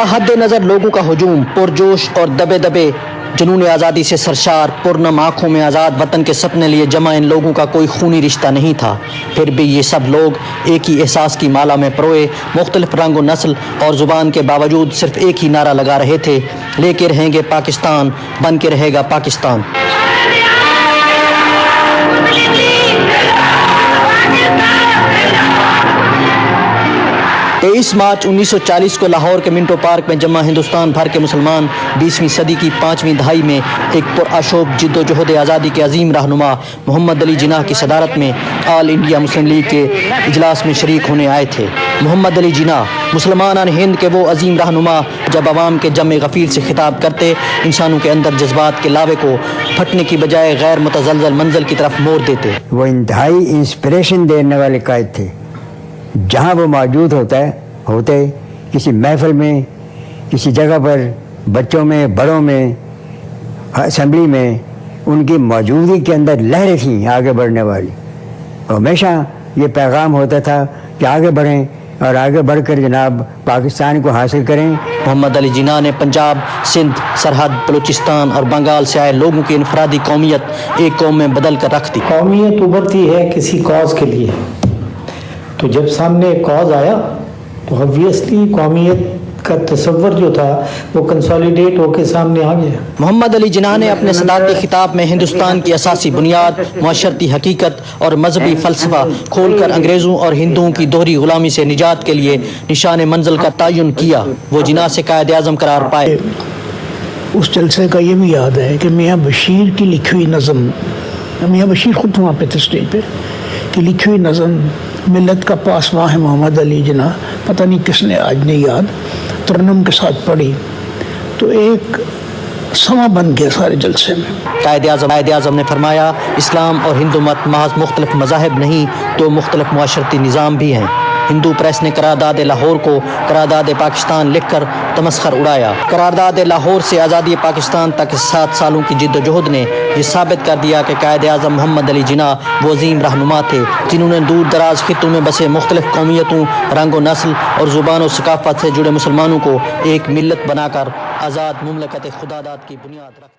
لا حد نظر لوگوں کا ہجوم پرجوش اور دبے دبے جنون آزادی سے سرشار پرنم آنکھوں میں آزاد وطن کے سپنے لیے جمع ان لوگوں کا کوئی خونی رشتہ نہیں تھا، پھر بھی یہ سب لوگ ایک ہی احساس کی مالا میں پروئے مختلف رنگ و نسل اور زبان کے باوجود صرف ایک ہی نعرہ لگا رہے تھے، لے کے رہیں گے پاکستان، بن کے رہے گا پاکستان۔ 23 مارچ 1940 کو لاہور کے منٹو پارک میں جمع ہندوستان بھر کے مسلمان 20ویں صدی کی 5ویں دہائی میں ایک پرآشوب جد و جہد آزادی کے عظیم رہنما محمد علی جناح کی صدارت میں آل انڈیا مسلم لیگ کے اجلاس میں شریک ہونے آئے تھے۔ محمد علی جناح مسلمان ہند کے وہ عظیم رہنما جب عوام کے جمع غفیر سے خطاب کرتے انسانوں کے اندر جذبات کے لاوے کو پھٹنے کی بجائے غیر متزلزل منزل کی طرف موڑ دیتے۔ وہ انتہائی انسپریشن دینے والے قائد تھے، جہاں وہ موجود ہوتے کسی محفل میں، کسی جگہ پر، بچوں میں، بڑوں میں، اسمبلی میں، ان کی موجودگی کے اندر لہریں تھیں آگے بڑھنے والی۔ ہمیشہ یہ پیغام ہوتا تھا کہ آگے بڑھیں اور آگے بڑھ کر جناب پاکستان کو حاصل کریں۔ محمد علی جناح نے پنجاب، سندھ، سرحد، بلوچستان اور بنگال سے آئے لوگوں کی انفرادی قومیت ایک قوم میں بدل کر رکھ دی۔ قومیت ابھرتی ہے کسی کاز کے لیے، تو جب سامنے ایک کاز آیا تو obviously قومیت کا تصور جو تھا وہ کنسالیڈیٹ ہو کے سامنے آ گیا۔ محمد علی جناح نے اپنے صدارتی خطاب میں ہندوستان کی اساسی بنیاد، معاشرتی حقیقت اور مذہبی فلسفہ کھول کر انگریزوں اور ہندوؤں کی دوہری غلامی سے نجات کے لیے نشان منزل کا تعین کیا۔ وہ جناح سے قائد اعظم قرار پائے۔ اس جلسے کا یہ بھی یاد ہے کہ میاں بشیر کی لکھی ہوئی نظم، میاں بشیر خود وہاں پہ تھے اسٹیج پہ، کہ لکھی ہوئی نظم ملت کا پاسباں ہے محمد علی جناح، پتہ نہیں کس نے آج نہیں یاد، ترنم کے ساتھ پڑھی تو ایک سما بن گیا سارے جلسے میں۔ قائد اعظم نے فرمایا، اسلام اور ہندو مت محض مختلف مذاہب نہیں تو مختلف معاشرتی نظام بھی ہیں۔ ہندو پریس نے قرارداد لاہور کو قرارداد پاکستان لکھ کر تمسخر اڑایا۔ قرارداد لاہور سے آزادی پاکستان تک 7 سالوں کی جد و جہد نے یہ ثابت کر دیا کہ قائد اعظم محمد علی جناح وہ عظیم رہنما تھے جنہوں نے دور دراز خطوں میں بسے مختلف قومیتوں، رنگ و نسل اور زبان و ثقافت سے جڑے مسلمانوں کو ایک ملت بنا کر آزاد مملکت خدا داد کی بنیاد رکھ